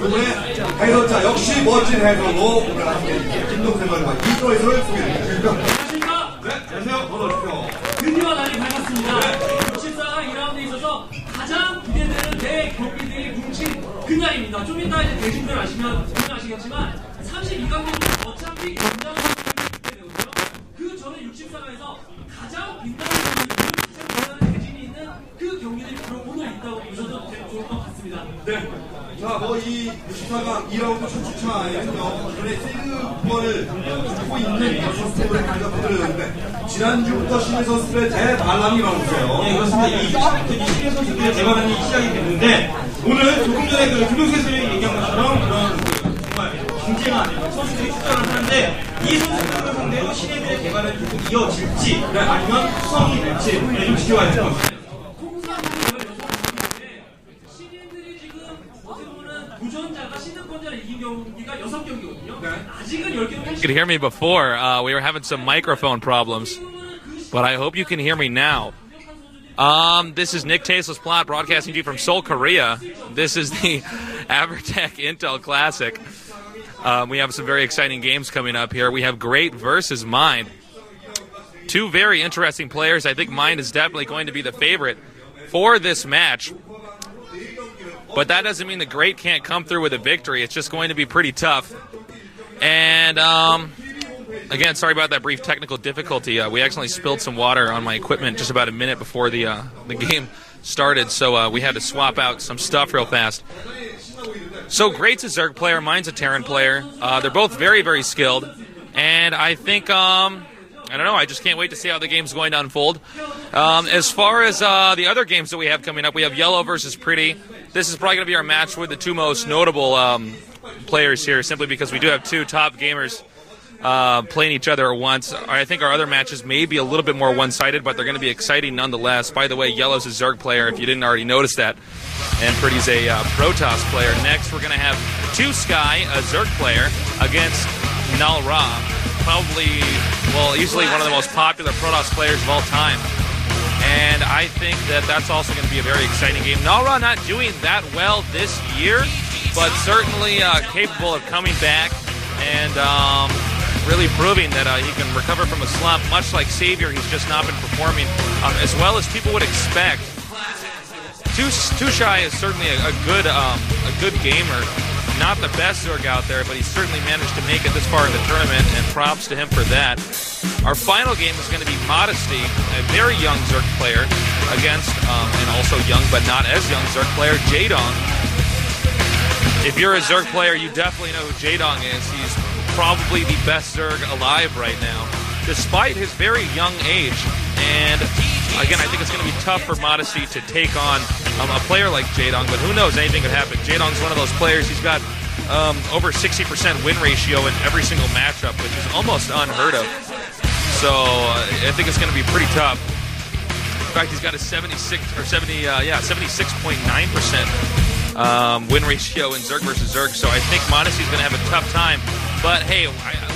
그의 해설자 역시 멋진 해설로 오늘 함께 김동생 의원과 이조 해설을 소개해드립니다. 안녕하십니까? 네, 안녕하세요. 어서오십시오. 드디어 날이 밝았습니다. 64강 2라운드에 있어서 가장 기대되는 대 경기들이 뭉친 그날입니다. 좀 이따 이제 대중들 아시겠지만 32강전은 어차피 긴장을 기대되거든요. 그 전에 64강에서 가장 빛나는 대진이 있는 그 경기들이 바로 오늘 있다고 보셔도 좋을 것 같습니다. 네. 자, 이 64강 2라운드 첫 주차에는요, 기존의 세그권을 갖고 있는 선수들의 강자분들을 했는데, 지난주부터 신예 선수들의 대반란이 일어났어요. 네, 그렇습니다. 이제부터 이 신예 선수들의 대반란이 시작이 됐는데, 오늘 조금 전에 그 김동생 선생님이 얘기한 것처럼 그런 정말 경쟁한 선수들이 출전을 하는데, 이 선수들을 상대로 신예들의 대반란이 계속 이어질지, 아니면 수성이 될지, 좀 지켜봐야 될 것 같습니다. 도전자가 신인권자를 이긴 경기가 6경기거든요. 아직은 10경기. You could hear me before. We were having some microphone problems, but I hope you can hear me now. This is Nick Tasteless Plot broadcasting to you from Seoul, Korea. This is the Averatec-Intel Classic. We have some very exciting games coming up here. We have Great versus Mind. Two very interesting players. I think Mind is definitely going to be the favorite for this match. But that doesn't mean the Great can't come through with a victory. It's just going to be pretty tough. And, again, sorry about that brief technical difficulty. We accidentally spilled some water on my equipment just about a minute before the game started, so we had to swap out some stuff real fast. So Great's a Zerg player, mine's a Terran player. They're both very, very skilled. And I think, I don't know, I just can't wait to see how the game's going to unfold. As far as the other games that we have coming up, we have Yellow versus Pretty. This is probably going to be our match with the two most notable players here, simply because we do have two top gamers playing each other at once. I think our other matches may be a little bit more one-sided, but they're going to be exciting nonetheless. By the way, Yellow's a Zerg player, if you didn't already notice that, and Pretty's a Protoss player. Next, we're going to have Two Sky, a Zerg player, against Null Ra, probably, well, easily one of the most popular Protoss players of all time. And I think that that's also going to be a very exciting game. Nalra not doing that well this year, but certainly capable of coming back and really proving that he can recover from a slump. Much like Savior, he's just not been performing as well as people would expect. Too Shy is certainly a good gamer. Not the best Zerg out there, but he's certainly managed to make it this far in the tournament, and props to him for that. Our final game is going to be Modesty, a very young Zerg player, against, and also young but not as young Zerg player, Jaedong. If you're a Zerg player, you definitely know who Jaedong is. He's probably the best Zerg alive right now, despite his very young age. And again, I think it's going to be tough for Modesty to take on a player like Jaedong, but who knows, anything could happen. Jaedong's one of those players, he's got over 60% win ratio in every single matchup, which is almost unheard of. So I think it's going to be pretty tough. In fact, he's got a 76.9% win ratio in Zerg versus Zerg, so I think Modesty's going to have a tough time. But hey,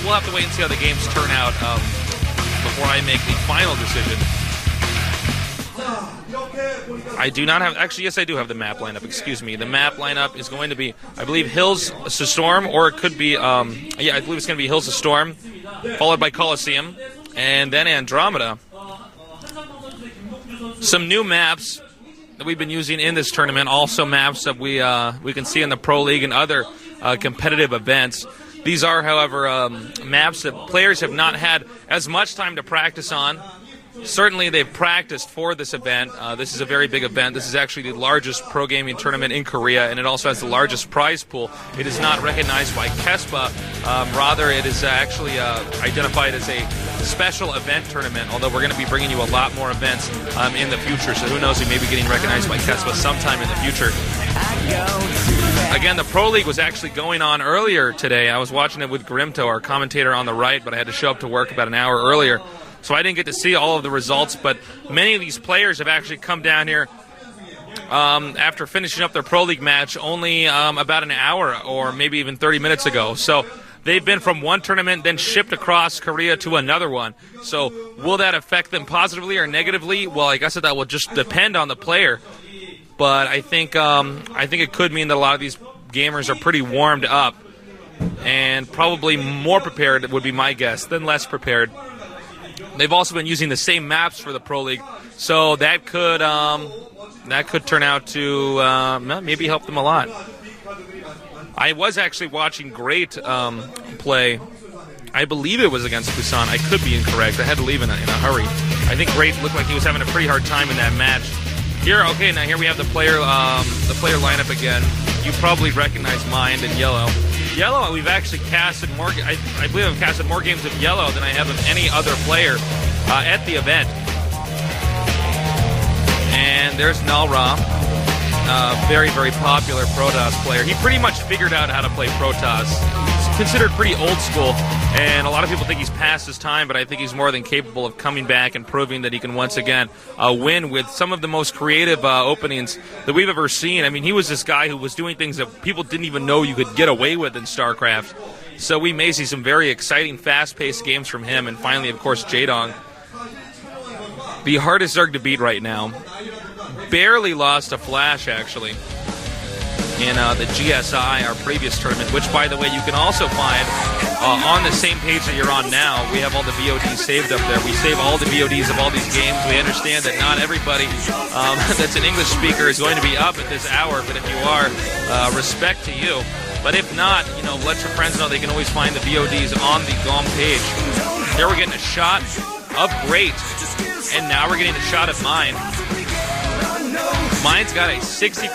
we'll have to wait and see how the games turn out before I make the final decision. I do not have, actually, yes, I do have the map lineup, excuse me. The map lineup is going to be, I believe, Hills to Storm, or it could be, yeah, I believe it's going to be Hills to Storm, followed by Colosseum, and then Andromeda. Some new maps that we've been using in this tournament, also maps that we can see in the Pro League and other competitive events. These are, however, maps that players have not had as much time to practice on. Certainly they've practiced for this event. This is a very big event. This is actually the largest pro gaming tournament in Korea, and it also has the largest prize pool. It is not recognized by KESPA. Rather, it is actually identified as a special event tournament, although we're going to be bringing you a lot more events in the future. So who knows, we may be getting recognized by KESPA sometime in the future. Again, the Pro League was actually going on earlier today. I was watching it with Grimto, our commentator on the right, but I had to show up to work about an hour earlier. So I didn't get to see all of the results, but many of these players have actually come down here after finishing up their Pro League match only about an hour or maybe even 30 minutes ago. So they've been from one tournament, then shipped across Korea to another one. So will that affect them positively or negatively? Well, I guess that will just depend on the player. But I think it could mean that a lot of these gamers are pretty warmed up and probably more prepared, would be my guess, than less prepared. They've also been using the same maps for the Pro League, so that could turn out to maybe help them a lot. I was actually watching Great play. I believe it was against Busan. I could be incorrect. I had to leave in a hurry. I think Great looked like he was having a pretty hard time in that match. Here we have the player lineup again. You probably recognize Mind and Yellow. Yellow, we've actually casted more. I believe I've casted more games of Yellow than I have of any other player at the event. And there's Nalra, very, very popular Protoss player. He pretty much figured out how to play Protoss. He's considered pretty old school, and a lot of people think he's past his time, but I think he's more than capable of coming back and proving that he can once again win with some of the most creative openings that we've ever seen. I mean, he was this guy who was doing things that people didn't even know you could get away with in StarCraft. So we may see some very exciting, fast-paced games from him, and finally, of course, Jaedong. The hardest Zerg to beat right now. Barely lost a Flash, actually, in the GSI, our previous tournament, which, by the way, you can also find on the same page that you're on now. We have all the VODs saved up there. We save all the VODs of all these games. We understand that not everybody that's an English speaker is going to be up at this hour, but if you are, respect to you. But if not, let your friends know they can always find the VODs on the GOM page. Here we're getting a shot of Great, and now we're getting a shot of Mine. Mine's got a 60.3%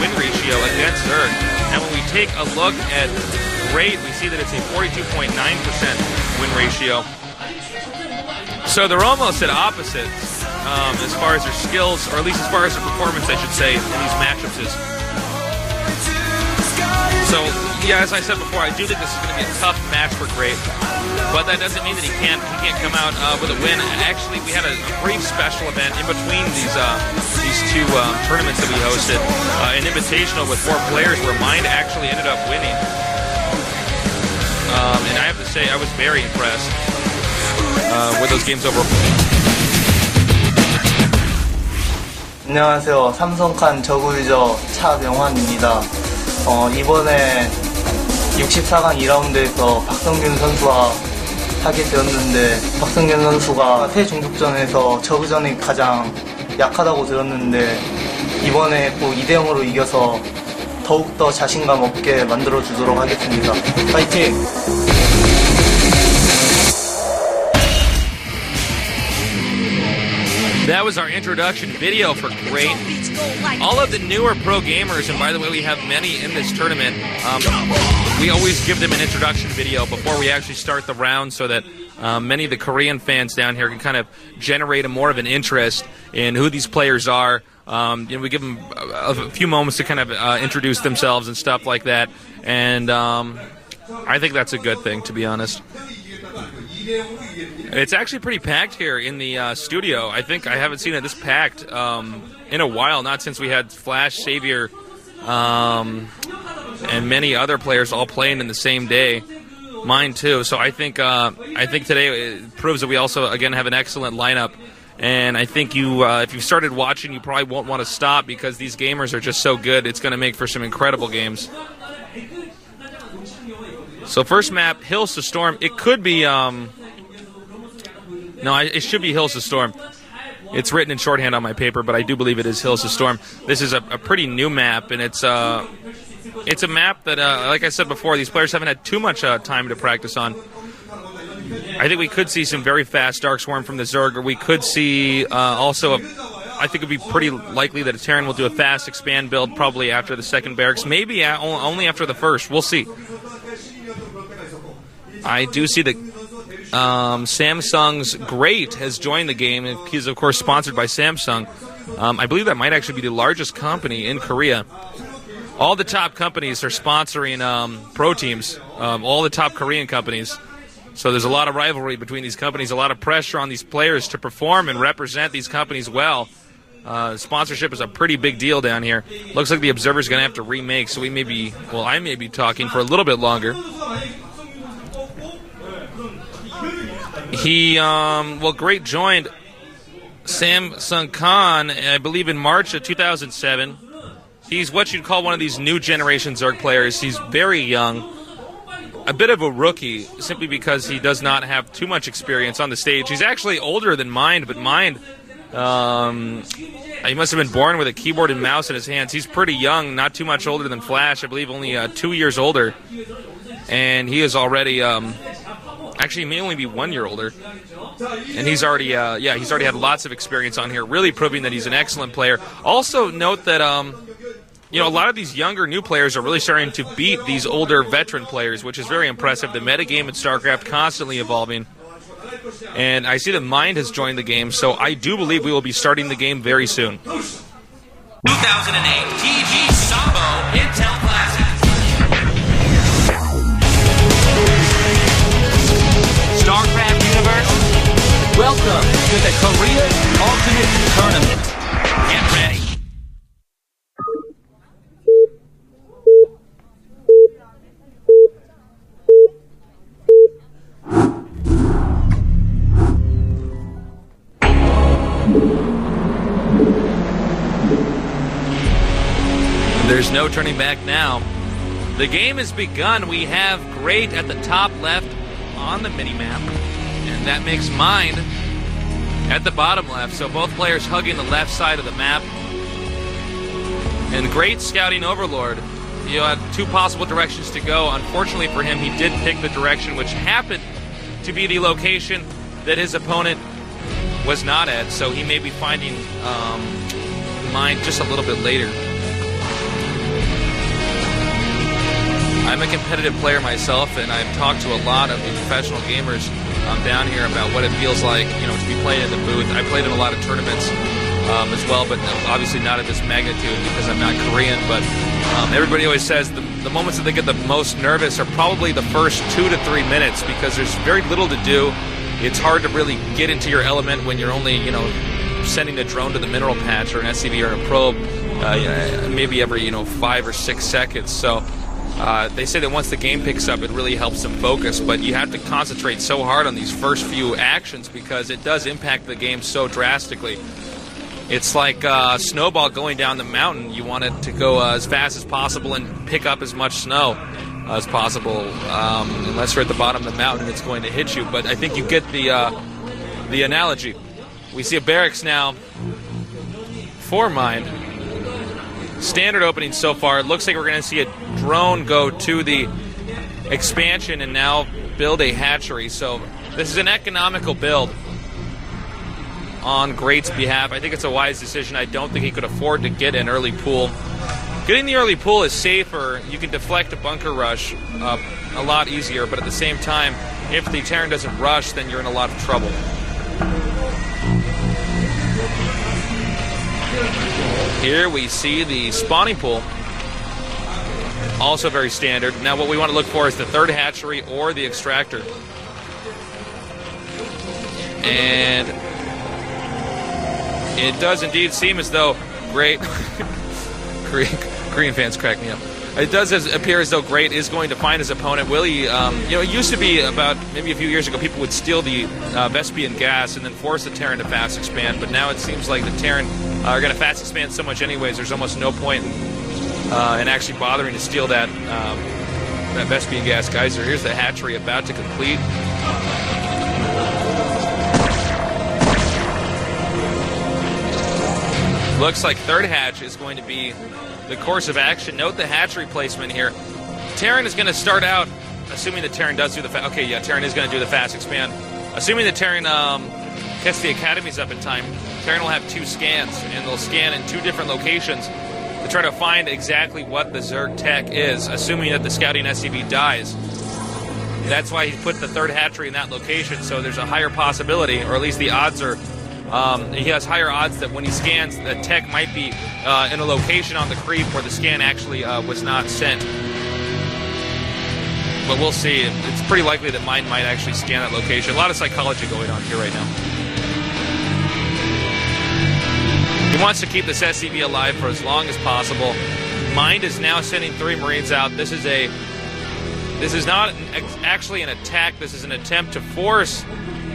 win ratio against Zerg. And when we take a look at Great, we see that it's a 42.9% win ratio. So they're almost at opposites as far as their skills, or at least as far as their performance, I should say, in these matchups is. So, yeah, as I said before, I do think this is going to be a tough match for Great. But that doesn't mean that he can't come out with a win. And actually, we had a brief special event in between these two tournaments that we hosted, an invitational with 4 players where Mind actually ended up winning. And I have to say, I was very impressed with those games overall. 안녕하세요. 삼성칸 저그 유저 차명환입니다. 이번에 64강 2라운드에서 박성균 선수와 하게 되었는데, 박성균 선수가 새 중국전에서 저그전이 가장 약하다고 들었는데 이번에 꼭 2대0으로 이겨서 더욱더 자신감 없게 만들어주도록 하겠습니다. 파이팅! That was our introduction video for Great. All of the newer pro gamers, and by the way, we have many in this tournament, we always give them an introduction video before we actually start the round so that many of the Korean fans down here can kind of generate more of an interest in who these players are. We give them a few moments to kind of introduce themselves and stuff like that. And I think that's a good thing, to be honest. It's actually pretty packed here in the studio. I think I haven't seen it this packed in a while, not since we had Flash, Savior, and many other players all playing in the same day. Mine too. So I think today it proves that we also again have an excellent lineup. And I think if you started watching, you probably won't want to stop because these gamers are just so good. It's going to make for some incredible games. So first map, Hills to Storm. It could be, it should be Hills to Storm. It's written in shorthand on my paper, but I do believe it is Hills to Storm. This is a pretty new map, and it's a map that, like I said before, these players haven't had too much time to practice on. I think we could see some very fast Dark Swarm from the Zerg, or we could see also I think it would be pretty likely that a Terran will do a fast expand build probably after the second barracks, maybe only after the first. We'll see. I do see that Samsung's Great has joined the game. He's, of course, sponsored by Samsung. I believe that might actually be the largest company in Korea. All the top companies are sponsoring pro teams, all the top Korean companies. So there's a lot of rivalry between these companies, a lot of pressure on these players to perform and represent these companies well. Sponsorship is a pretty big deal down here. Looks like the Observer's going to have to remake, so I may be talking for a little bit longer. Great joined Samsung Khan, I believe, in March of 2007. He's what you'd call one of these new generation Zerg players. He's very young, a bit of a rookie, simply because he does not have too much experience on the stage. He's actually older than Mind, but Mind, he must have been born with a keyboard and mouse in his hands. He's pretty young, not too much older than Flash. I believe only 2 years older. And he is already, actually, he may only be 1 year older. And he's already, he's already had lots of experience on here, really proving that he's an excellent player. Also note that, you know, a lot of these younger new players are really starting to beat these older veteran players, which is very impressive. The metagame at StarCraft constantly evolving. And I see that Mind has joined the game, so I do believe we will be starting the game very soon. 2008 TV Sambo Intel Classic. StarCraft Universe, welcome to the Korea Ultimate Tournament. Get ready. There's no turning back now. The game has begun. We have Great at the top left on the mini-map, and that makes Mind at the bottom left, so both players hugging the left side of the map. And Great scouting Overlord. You had two possible directions to go. Unfortunately for him, he did pick the direction which happened to be the location that his opponent was not at, so he may be finding Mind just a little bit later. I'm a competitive player myself, and I've talked to a lot of the professional gamers down here about what it feels like, you know, to be playing in the booth. I played in a lot of tournaments as well, but obviously not at this magnitude because I'm not Korean. But everybody always says the moments that they get the most nervous are probably the first 2 to 3 minutes because there's very little to do. It's hard to really get into your element when you're only, you know, sending a drone to the mineral patch or an SCV or a probe maybe every, 5 or 6 seconds. So they say that once the game picks up, it really helps them focus, but you have to concentrate so hard on these first few actions because it does impact the game so drastically. It's like a snowball going down the mountain. You want it to go as fast as possible and pick up as much snow as possible. Unless you're at the bottom of the mountain, it's going to hit you. But I think you get the analogy. We see a barracks now for Mind. Standard opening so far. It looks like we're going to see a drone go to the expansion and now build a hatchery. So this is an economical build on Great's behalf. I think it's a wise decision. I don't think he could afford to get an early pool. Getting the early pool is safer. You can deflect a bunker rush a lot easier, but at the same time, if the Terran doesn't rush, then you're in a lot of trouble. Here we see the spawning pool, also very standard. Now what we want to look for is the third hatchery or the extractor. And it does indeed seem as though Great, Korean fans crack me up. It does appear as though Great is going to find his opponent. Will he, it used to be about maybe a few years ago, people would steal the Vespian gas and then force the Terran to fast expand, but now it seems like the Terran are going to fast expand so much anyways, there's almost no point in actually bothering to steal that Vespian gas geyser. Here's the hatchery about to complete. Looks like third hatch is going to be the course of action. Note the hatchery placement here. Terran is going to start out, assuming the Terran does do the Terran is going to do the fast expand. Assuming the Terran gets the academies up in time, Terran will have 2 scans, and they'll scan in 2 different locations to try to find exactly what the Zerg tech is, assuming that the scouting SCV dies. That's why he put the third hatchery in that location, so there's a higher possibility, or at least the odds are, he has higher odds that when he scans, the tech might be in a location on the creep where the scan actually was not sent. But we'll see. It's pretty likely that Mind might actually scan that location. A lot of psychology going on here right now. He wants to keep this SCV alive for as long as possible. Mind is now sending 3 Marines out. This is not actually an attack. This is an attempt to force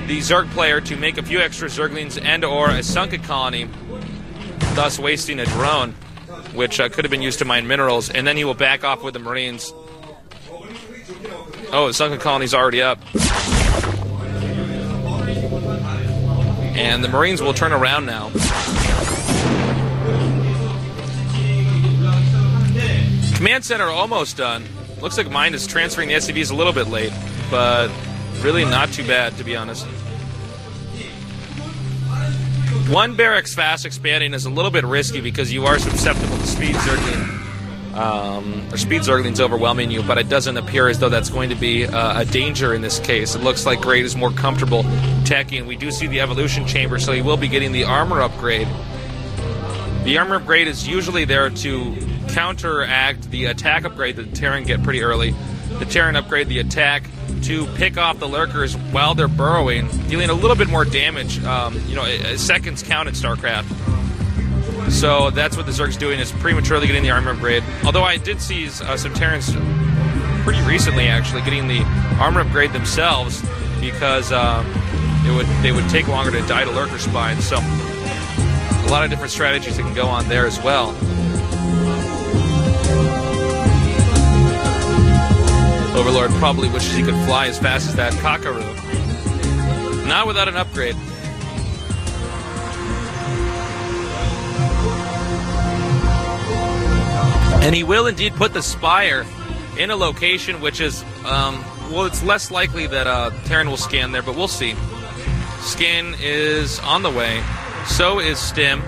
the Zerg player to make a few extra Zerglings and or a sunken colony, thus wasting a drone. which could have been used to mine minerals, and then he will back off with the Marines. Oh, the sunken colony's already up. And the Marines will turn around now. Command center almost done. Looks like mine is transferring the SCVs a little bit late, but really not too bad, to be honest. One barracks fast expanding is a little bit risky because you are susceptible to speed zergling. Or speed zergling's overwhelming you, but it doesn't appear as though that's going to be a danger in this case. It looks like Great is more comfortable attacking. We do see the evolution chamber, so he will be getting the armor upgrade. The armor upgrade is usually there to counteract the attack upgrade that the Terran get pretty early. The Terran upgrade the attack to pick off the lurkers while they're burrowing, dealing a little bit more damage. Seconds count in StarCraft. So that's what the Zerg's doing, is prematurely getting the armor upgrade. Although I did see some Terrans pretty recently, actually, getting the armor upgrade themselves because they would take longer to die to lurker spines. So a lot of different strategies that can go on there as well. Overlord probably wishes he could fly as fast as that Kakaru. Not without an upgrade. And he will indeed put the Spire in a location which is, well, it's less likely that Terran will scan there, but we'll see. Scan is on the way. So is Stim.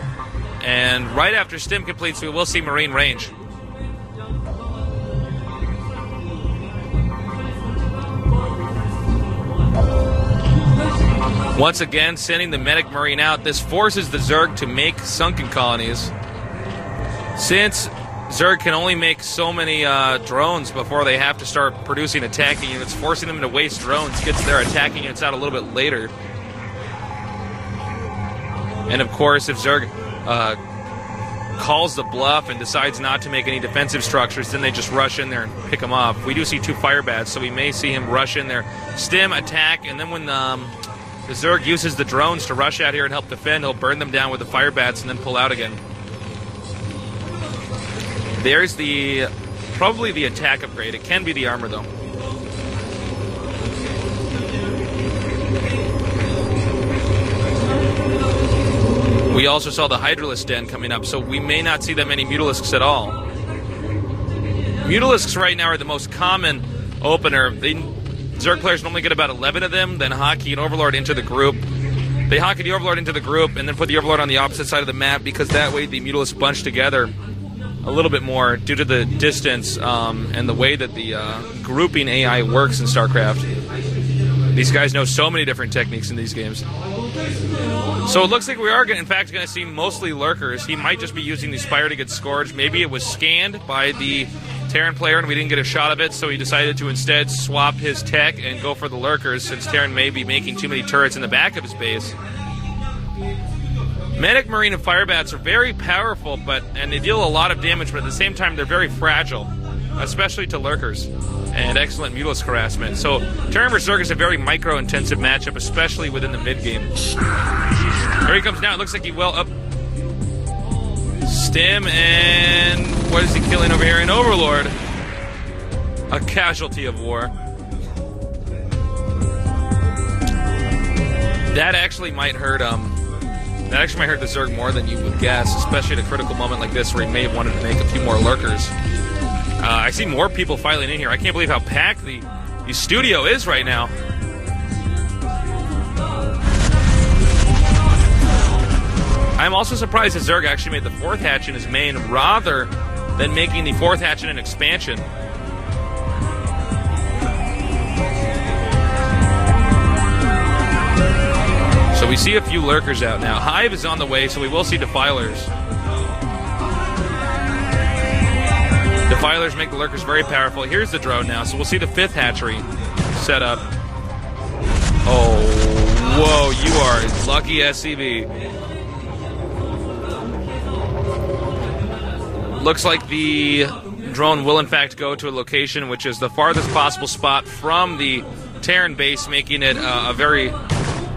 And right after Stim completes, we will see Marine range. Once again, sending the Medic Marine out. This forces the Zerg to make sunken colonies. Since Zerg can only make so many drones before they have to start producing attacking units, forcing them to waste drones gets their attacking units out a little bit later. And of course, if Zerg calls the bluff and decides not to make any defensive structures, then they just rush in there and pick them off. We do see 2 fire bats, so we may see him rush in there, stim, attack, and then when the Zerg uses the drones to rush out here and help defend, he'll burn them down with the fire bats and then pull out again. There's probably the attack upgrade. It can be the armor, though. We also saw the Hydralisk Den coming up, so we may not see that many Mutalisks at all. Mutalisks right now are the most common opener. Zerg players normally get about 11 of them, then hockey and Overlord into the group. They hockey the Overlord into the group and then put the Overlord on the opposite side of the map because that way the Mutalisks bunch together a little bit more due to the distance and the way that the grouping AI works in StarCraft. These guys know so many different techniques in these games. So it looks like we are, in fact, going to see mostly lurkers. He might just be using the Spire to get scourged. Maybe it was scanned by the Terran player and we didn't get a shot of it, so he decided to instead swap his tech and go for the lurkers, since Terran may be making too many turrets in the back of his base. Medic Marine and Fire Bats are very powerful, and they deal a lot of damage, but at the same time they're very fragile, especially to lurkers, and excellent Mutalisk harassment. So Terran vs. Zerg is a very micro-intensive matchup, especially within the mid-game. Here he comes now. It looks like he will up. Stim, and what is he killing over here? An Overlord. A casualty of war. That actually might hurt the Zerg more than you would guess, especially at a critical moment like this where he may have wanted to make a few more lurkers. I see more people filing in here. I can't believe how packed the studio is right now. I'm also surprised that Zerg actually made the 4th hatch in his main rather than making the 4th hatch in an expansion. So we see a few lurkers out now. Hive is on the way, so we will see Defilers. Defilers make the lurkers very powerful. Here's the drone now, so we'll see the 5th hatchery set up. Oh, whoa, you are a lucky SCV. Looks like the drone will in fact go to a location which is the farthest possible spot from the Terran base, making it a very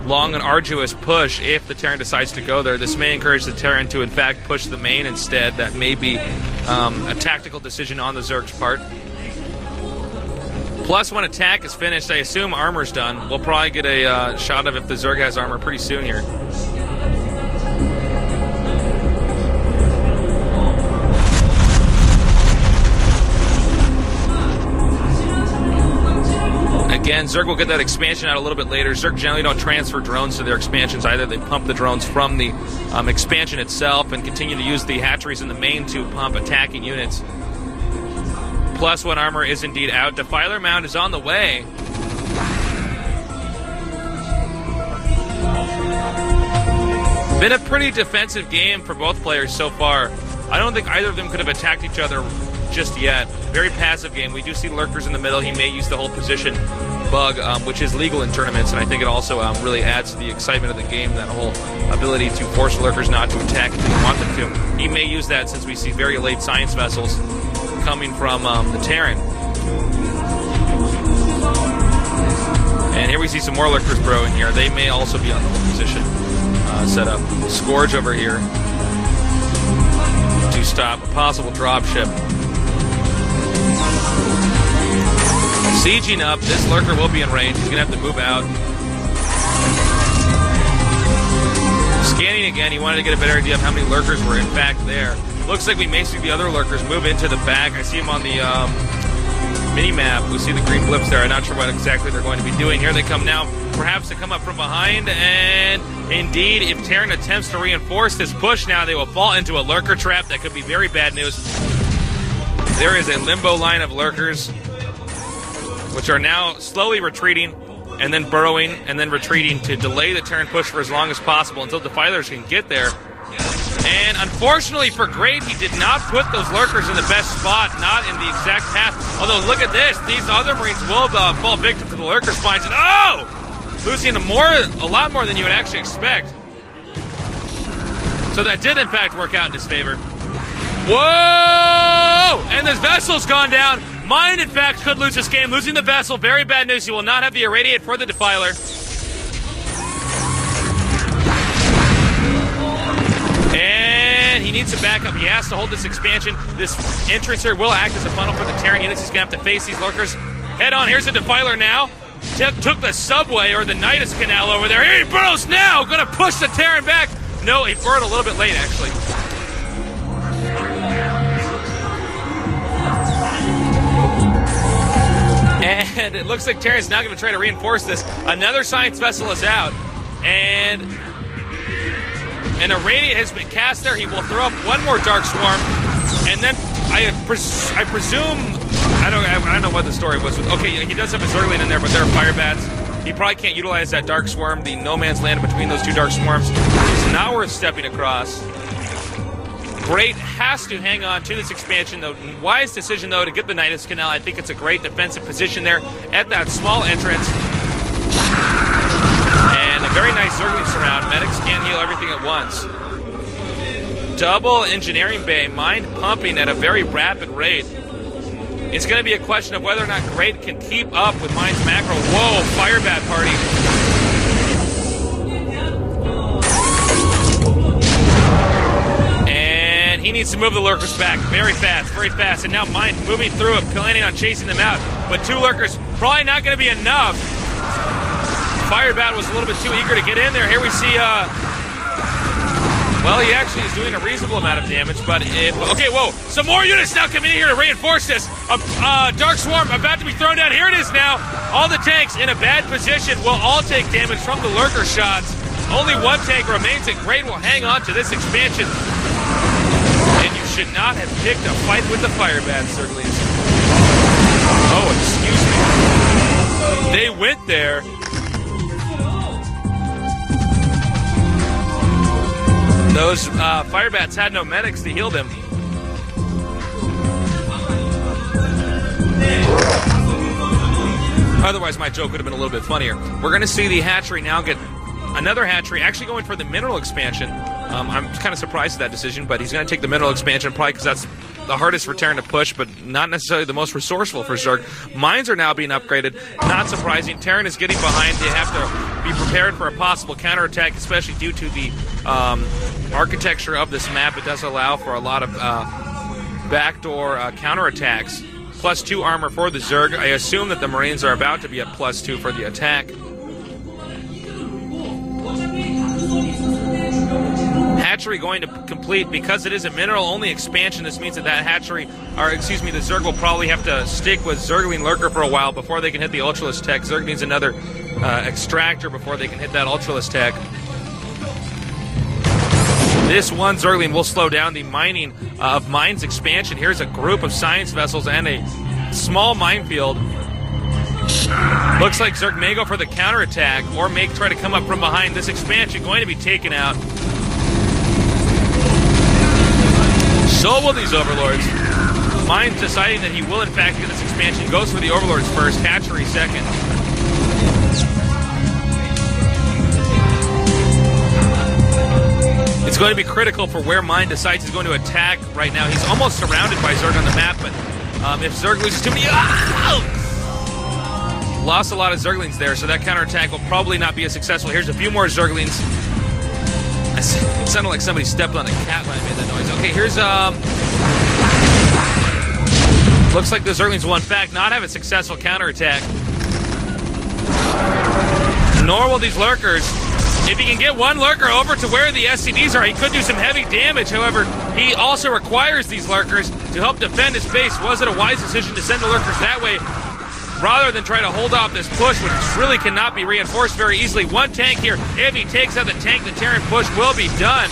long and arduous push if the Terran decides to go there. This may encourage the Terran to, in fact, push the main instead. That may be a tactical decision on the Zerg's part. Plus, when attack is finished, I assume armor's done. We'll probably get a shot of if the Zerg has armor pretty soon here. Again, Zerg will get that expansion out a little bit later. Zerg generally don't transfer drones to their expansions either. They pump the drones from the expansion itself and continue to use the hatcheries in the main to pump attacking units. Plus one armor is indeed out. Defiler Mound is on the way. Been a pretty defensive game for both players so far. I don't think either of them could have attacked each other just yet. Very passive game. We do see lurkers in the middle. He may use the hold position bug, which is legal in tournaments, and I think it also really adds to the excitement of the game, that whole ability to force lurkers not to attack if they want them to. He may use that since we see very late science vessels coming from the Terran. And here we see some more lurkers burrowing here. They may also be on the hold position set up. Scourge over here to stop a possible dropship. Sieging up, this lurker will be in range. He's going to have to move out. Scanning again, he wanted to get a better idea of how many lurkers were in fact there. Looks like we may see the other lurkers move into the back. I see him on the mini-map. We see the green blips there. I'm not sure what exactly they're going to be doing. Here they come now, perhaps to come up from behind. And indeed, if Terran attempts to reinforce this push now, they will fall into a lurker trap. That could be very bad news. There is a limbo line of lurkers, which are now slowly retreating and then burrowing and then retreating to delay the Terran push for as long as possible until defilers can get there. And unfortunately for Great, he did not put those lurkers in the best spot, not in the exact path. Although, look at this. These other Marines will fall victim to the lurker spines. And oh! Losing a lot more than you would actually expect. So that did, in fact, work out in his favor. Whoa! And this vessel's gone down. Mine, in fact, could lose this game. Losing the vessel, very bad news. He will not have the irradiate for the defiler. And he needs to back up. He has to hold this expansion. This entrance here will act as a funnel for the Terran units. He's going to have to face these lurkers head on. Here's the defiler now. Took the subway or the Nidus Canal over there. Here he burrows now. Going to push the Terran back. No, he burrowed a little bit late, actually. And it looks like Terran's now going to try to reinforce this. Another science vessel is out. And an irradiate has been cast there. He will throw up one more Dark Swarm. And then I presume, I don't know what the story was. Okay, he does have his Zergling in there, but there are fire bats. He probably can't utilize that Dark Swarm. The no man's land between those two Dark Swarms is not worth stepping across. Great has to hang on to this expansion, though. Wise decision, though, to get the Nidus Canal. I think it's a great defensive position there at that small entrance. And a very nice Zergling surround. Medics can't heal everything at once. Double engineering bay, mine pumping at a very rapid rate. It's going to be a question of whether or not Great can keep up with mine's macro. Whoa, fire bat party. He needs to move the lurkers back very fast, and now mine moving through it, planning on chasing them out. But two lurkers, probably not going to be enough. Firebat was a little bit too eager to get in there. Here we see, well, he actually is doing a reasonable amount of damage, but okay, whoa, some more units now coming in here to reinforce this. Dark Swarm about to be thrown down. Here it is now. All the tanks in a bad position will all take damage from the lurker shots. Only one tank remains, and Great will hang on to this expansion. And you should not have picked a fight with the Firebats, Zerglings. Oh, excuse me. They went there. Those Firebats had no medics to heal them. Otherwise, my joke would have been a little bit funnier. We're going to see the hatchery now get another hatchery, actually going for the mineral expansion. I'm kind of surprised at that decision, but he's going to take the mineral expansion probably because that's the hardest for Terran to push, but not necessarily the most resourceful for Zerg. Mines are now being upgraded. Not surprising. Terran is getting behind. They have to be prepared for a possible counterattack, especially due to the architecture of this map. It does allow for a lot of backdoor counterattacks. +2 armor for the Zerg. I assume that the Marines are about to be at +2 for the attack. Hatchery going to complete because it is a mineral-only expansion. This means that hatchery, or excuse me, the Zerg will probably have to stick with Zergling Lurker for a while before they can hit the Ultralisk tech. Zerg needs another extractor before they can hit that Ultralisk tech. This one Zergling will slow down the mining of mines expansion. Here's a group of science vessels and a small minefield. Looks like Zerg may go for the counterattack or may try to come up from behind. This expansion going to be taken out. So will these Overlords. Mines deciding that he will in fact get this expansion. Goes for the Overlords first, hatchery second. It's going to be critical for where Mine decides he's going to attack right now. He's almost surrounded by Zerg on the map, but if Zerg loses too many... Lost a lot of Zerglings there, so that counterattack will probably not be as successful. Here's a few more Zerglings. It sounded like somebody stepped on a cat when I made that noise. Okay, here's... Looks like the Zerglings will in fact not have a successful counterattack. Nor will these Lurkers. If he can get one Lurker over to where the SCDs are, he could do some heavy damage. However, he also requires these Lurkers to help defend his base. Was it a wise decision to send the Lurkers that way rather than try to hold off this push, which really cannot be reinforced very easily? One tank here. If he takes out the tank, the Terran push will be done.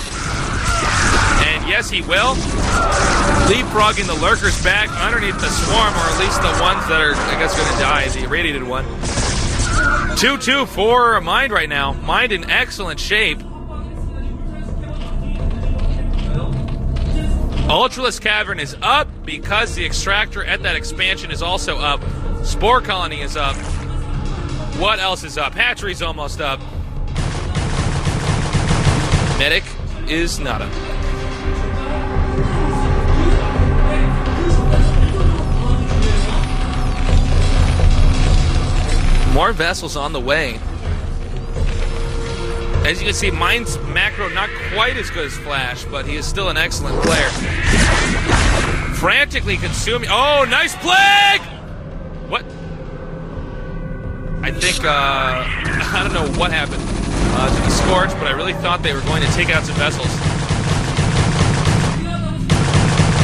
And yes, he will. Leapfrogging the Lurkers back underneath the swarm, or at least the ones that are, I guess, going to die, the irradiated one. 2-2 for Mind right now. Mind in excellent shape. Ultralisk Cavern is up because the extractor at that expansion is also up. Spore Colony is up. What else is up? Hatchery's almost up. Medic is not up. More vessels on the way. As you can see, Mind's macro not quite as good as Flash, but he is still an excellent player. Frantically consuming... Oh, nice plague! What? I think, I don't know what happened to the Scorch, but I really thought they were going to take out some vessels.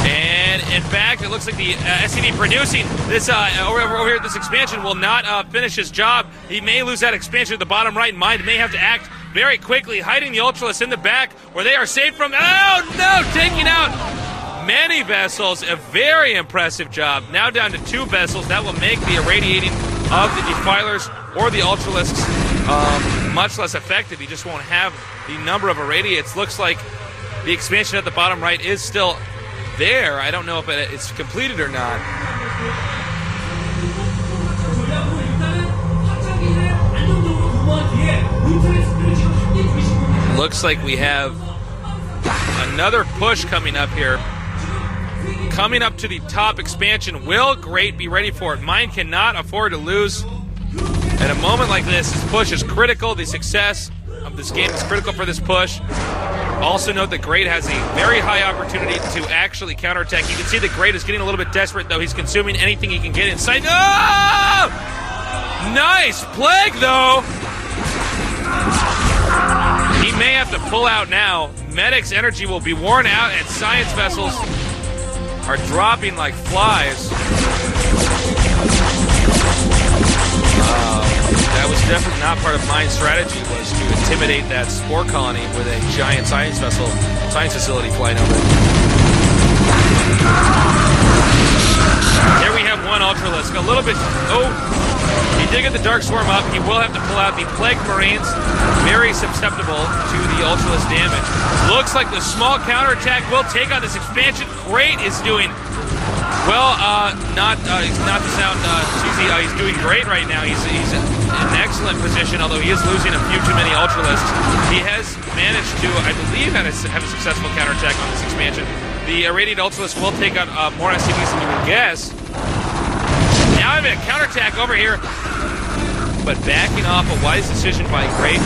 And in fact, it looks like the SCV producing this over here, this expansion will not finish his job. He may lose that expansion at the bottom right. Mind may have to act very quickly, hiding the Ultralisk in the back where they are safe from... Oh, no! Taking out many vessels. A very impressive job. Now down to 2 vessels. That will make the irradiating of the Defilers or the Ultralisks much less effective. He just won't have the number of irradiates. Looks like the expansion at the bottom right is still there. I don't know if it's completed or not. Looks like we have another push coming up here. Coming up to the top expansion. Will Great be ready for it? Mind cannot afford to lose. At a moment like this push is critical. The success of this game is critical for this push. Also note that Great has a very high opportunity to actually counterattack. You can see that Great is getting a little bit desperate, though. He's consuming anything he can get inside. No! Nice plague, though. He may have to pull out now. Medic's energy will be worn out, and science vessels are dropping like flies. That was definitely not part of Mind's strategy, was to intimidate that Spore Colony with a giant science facility flying over it. There we have one Ultralisk. A little bit... Oh, he did get the Dark Swarm up. He will have to pull out the Plague Marines. Very susceptible to the Ultralisk damage. Looks like the small counterattack will take on this expansion. Great is doing... Well, not to sound cheesy, he's doing great right now. He's in an excellent position, although he is losing a few too many Ultralisks. He has managed to, I believe, have a successful counterattack on this expansion. The irradiated Ultralisk will take out more SCVs than you would guess. Now I have a counterattack over here, but backing off a wise decision by Great.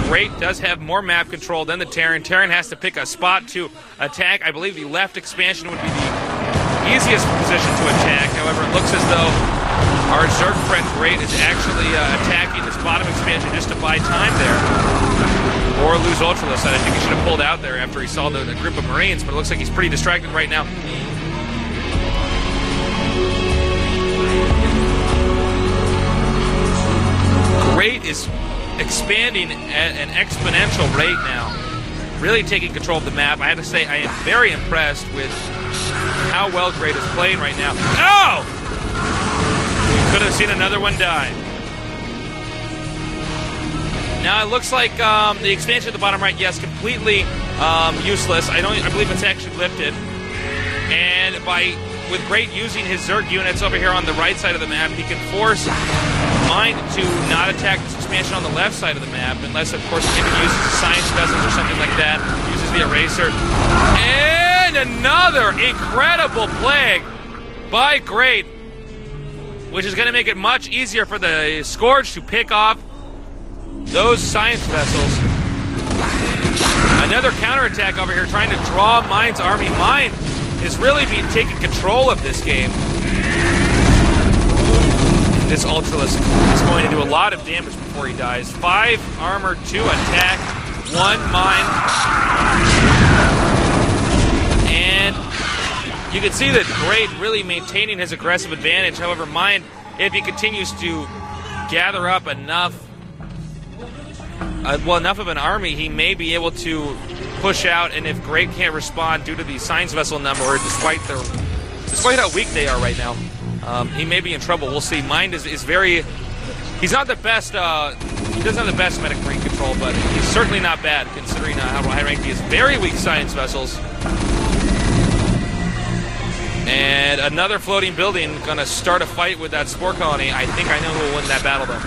Great does have more map control than the Terran. Terran has to pick a spot to attack. I believe the left expansion would be the easiest position to attack. However, it looks as though our Zerg friend Great is actually attacking this bottom expansion just to buy time there. Or lose Ultralisk. I think he should have pulled out there after he saw the group of Marines, but it looks like he's pretty distracted right now. Great is expanding at an exponential rate now. Really taking control of the map. I have to say, I am very impressed with how well Great is playing right now. Oh! We could have seen another one die. Now it looks like the expansion at the bottom right, yes, completely useless. I believe it's actually lifted. And with Great using his Zerg units over here on the right side of the map, he can force Mind to not attack this expansion on the left side of the map, unless, of course, he uses the science vessels or something like that, uses the eraser. And another incredible plague by Great, which is going to make it much easier for the Scourge to pick off those science vessels. Another counterattack over here trying to draw Mind's army. Mind is really being taking control of this game. This Ultralisk is going to do a lot of damage before he dies. 5 armor, 2 attack, 1 mine. And you can see that Great really maintaining his aggressive advantage. However, Mind, if he continues to gather up enough of an army, he may be able to push out, and if Great can't respond due to the science vessel number, or despite how weak they are right now, he may be in trouble. We'll see. Mind is very... He's not the best... he doesn't have the best medic marine control, but he's certainly not bad, considering how high ranked he is. Very weak science vessels. And another floating building going to start a fight with that spore colony. I think I know who will win that battle, though.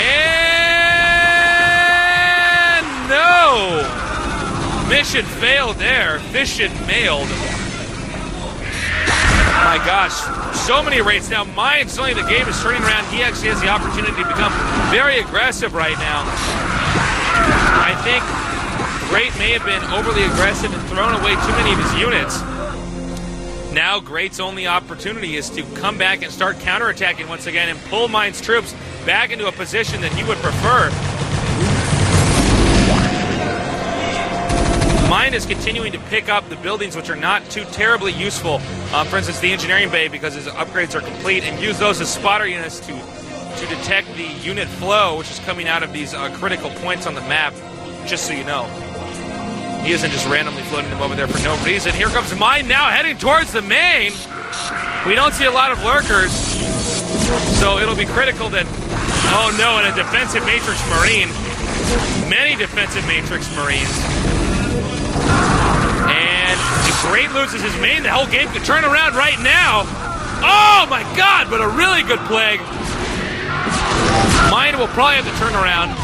And no! Mission failed there. Mission mailed. My gosh, so many rates now. Mind, suddenly the game is turning around. He actually has the opportunity to become very aggressive right now. I think Great may have been overly aggressive and thrown away too many of his units. Now Great's only opportunity is to come back and start counterattacking once again and pull Mind's troops back into a position that he would prefer. Mind is continuing to pick up the buildings which are not too terribly useful. For instance, the engineering bay, because his upgrades are complete, and use those as spotter units to detect the unit flow, which is coming out of these critical points on the map, just so you know. He isn't just randomly floating them over there for no reason. Here comes Mind now heading towards the main. We don't see a lot of lurkers, so it'll be critical that... Oh no, and a defensive Matrix Marine. Many defensive Matrix Marines. And if Great loses his main, the whole game could turn around right now. Oh my god, but a really good plague. Mind will probably have to turn around.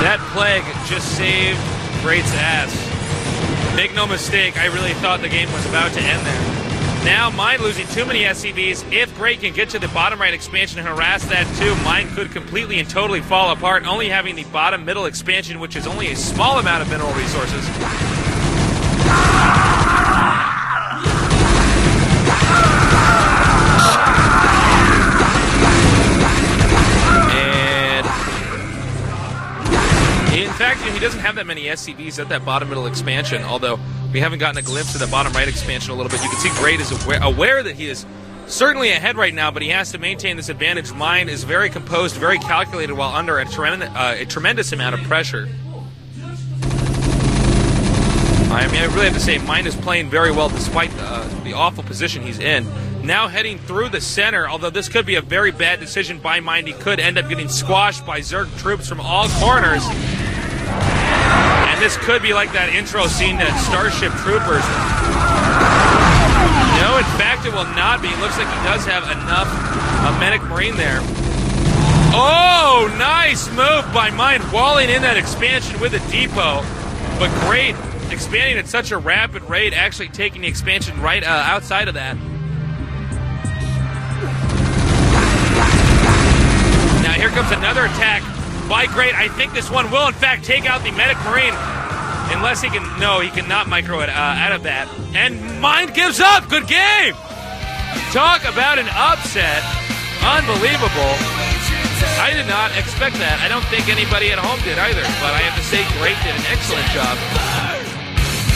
That plague just saved Great's ass. Make no mistake, I really thought the game was about to end there. Now, Mind losing too many SCVs. If Great can get to the bottom right expansion and harass that too, Mind could completely and totally fall apart, only having the bottom middle expansion, which is only a small amount of mineral resources. And in fact, he doesn't have that many SCVs at that bottom middle expansion, although we haven't gotten a glimpse of the bottom right expansion a little bit. You can see Great is aware that he is certainly ahead right now, but he has to maintain this advantage. Mind is very composed, very calculated while under a tremendous amount of pressure. I mean, I really have to say, Mind is playing very well despite the awful position he's in. Now heading through the center, although this could be a very bad decision by Mind. He could end up getting squashed by Zerg troops from all corners. And this could be like that intro scene to Starship Troopers. No, in fact, it will not be. It looks like he does have enough medic marine there. Oh, nice move by Mind, walling in that expansion with a depot. But great, expanding at such a rapid rate, actually taking the expansion right outside of that. Now here comes another attack by Great. I think this one will in fact take out the Medic Marine. Unless he can, no, he cannot micro it out of that. And Mind gives up, good game! Talk about an upset, unbelievable. I did not expect that. I don't think anybody at home did either, but I have to say Great did an excellent job.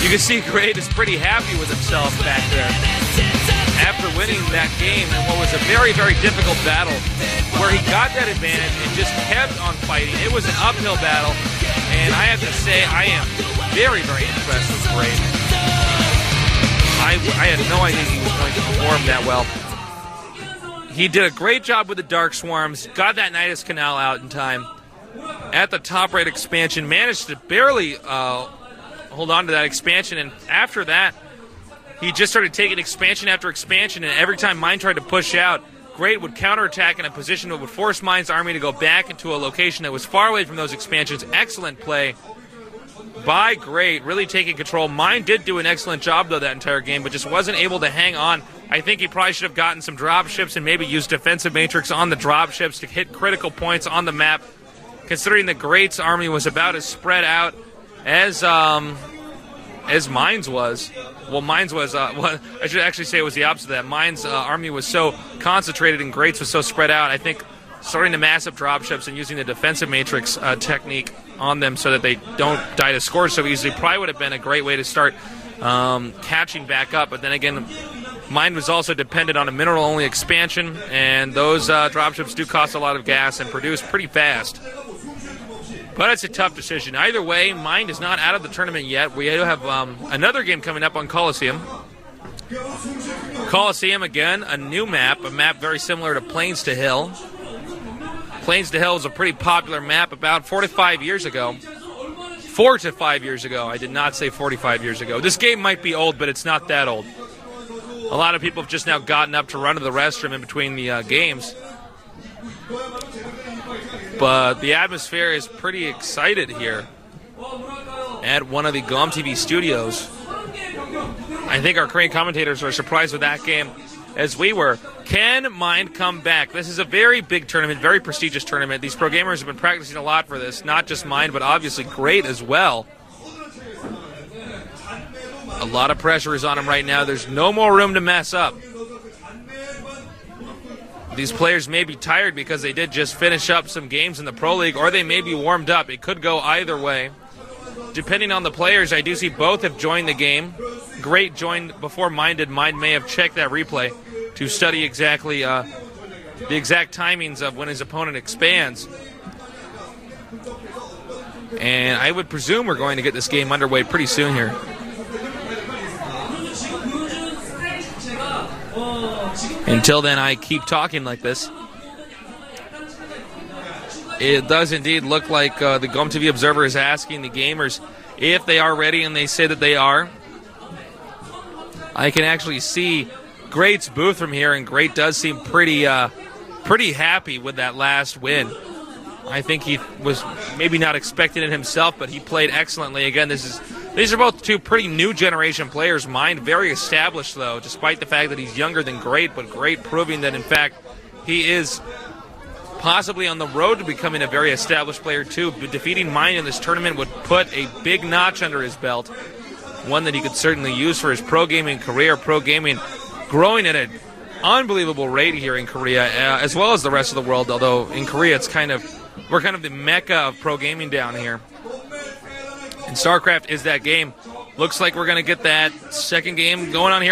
You can see Great is pretty happy with himself back there. After winning that game in what was a very, very difficult battle, where he got that advantage and just kept on fighting. It was an uphill battle, and I have to say I am very, very impressed with Great. I had no idea he was going to perform that well. He did a great job with the Dark Swarms, got that Nidus Canal out in time. At the top right expansion, managed to barely hold on to that expansion, and after that, he just started taking expansion after expansion, and every time Mind tried to push out, Great would counterattack in a position that would force Mind's army to go back into a location that was far away from those expansions. Excellent play by Great, really taking control. Mind did do an excellent job, though, that entire game, but just wasn't able to hang on. I think he probably should have gotten some drop ships and maybe used defensive matrix on the drop ships to hit critical points on the map, considering that Great's army was about as spread out as Mind's was. Well, Mind's was, I should actually say it was the opposite of that. Mind's army was so concentrated and Great's was so spread out. I think starting the massive dropships and using the defensive matrix technique on them so that they don't die to score so easily probably would have been a great way to start catching back up. But then again, Mind was also dependent on a mineral-only expansion, and those dropships do cost a lot of gas and produce pretty fast. But it's a tough decision. Either way, Mind is not out of the tournament yet. We do have another game coming up on Coliseum. Coliseum, again, a new map, a map very similar to Plains to Hill. Plains to Hill is a pretty popular map about 4 to 5 years ago. 4 to 5 years ago. I did not say 45 years ago. This game might be old, but it's not that old. A lot of people have just now gotten up to run to the restroom in between the games. But the atmosphere is pretty excited here at one of the GOM TV studios. I think our Korean commentators were surprised with that game, as we were. Can Mind come back? This is a very big tournament, very prestigious tournament. These pro gamers have been practicing a lot for this, not just Mind, but obviously Great as well. A lot of pressure is on him right now. There's no more room to mess up. These players may be tired because they did just finish up some games in the Pro League, or they may be warmed up. It could go either way. Depending on the players, I do see both have joined the game. Great joined before Mind did. Mind may have checked that replay to study exactly the exact timings of when his opponent expands. And I would presume we're going to get this game underway pretty soon here. Until then, I keep talking like this. It does indeed look like the GOM TV Observer is asking the gamers if they are ready, and they say that they are. I can actually see Great's booth from here, and Great does seem pretty happy with that last win. I think he was maybe not expecting it himself, but he played excellently. Again, these are both two pretty new generation players. Mind very established, though, despite the fact that he's younger than Great, but Great proving that, in fact, he is possibly on the road to becoming a very established player, too. But defeating Mind in this tournament would put a big notch under his belt, one that he could certainly use for his pro gaming career. Pro gaming growing at an unbelievable rate here in Korea, as well as the rest of the world, although in Korea we're kind of the mecca of pro gaming down here. And StarCraft is that game. Looks like we're going to get that second game going on here.